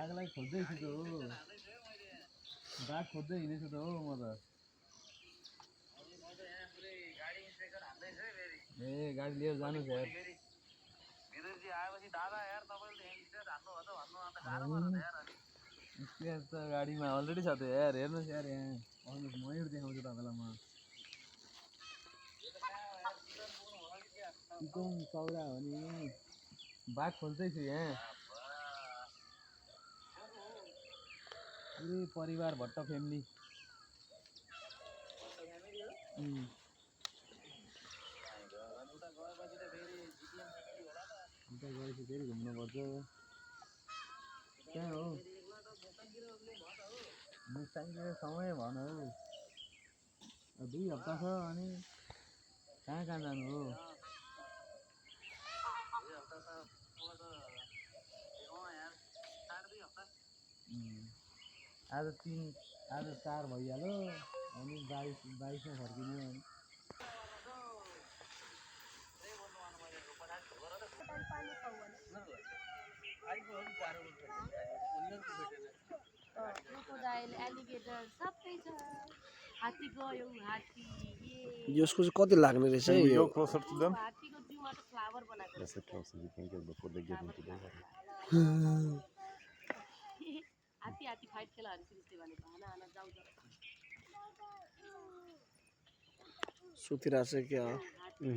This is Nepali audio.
बाघलाई खोज्दैछु त हो बाघ खोज्दै हिँडेछु त हो म त ए गाडी लिएर जानु छ यार विदेशी आएपछि दादा यार तपाईले यहाँ स्टेज हान्नु हो त भन्नु अन्त गाह्रो पर्छ त यार अनि स्टेज त गाडीमा अलरेडी छ त यार हेर्नुस् यार यहाँ आउनुस् मयूर देखाउँछु तपाईलाई म चिकौन चौरा हो नि बाघ खोज्दैछु यहाँ पुरै परिवार भट्ट फ्यामिली उता गएपछि फेरि घुम्नुपर्छ कहाँ हो मुस्ताङतिर समय भन हौ 2 हप्ता छ अनि कहाँ कहाँ जानु हो आज 4 भइहाल्यो अनि 22 फर्किने अनि क्रोकोडाइल एलिगेटर सबै छ हात्ती गयो हात्ती यसको चाहिँ कति लाग्ने रहेछ Can we यो go closer to them? हात्तीको जिउमा त फ्लावर बनाएको Yes, it closer. You can get before they get into the water. हात्ती हात्ती फाइट खेला हरि सिरिजले भनेको हाना हाना जाऊ जाऊ सुतिरहेछ क्या हात्ती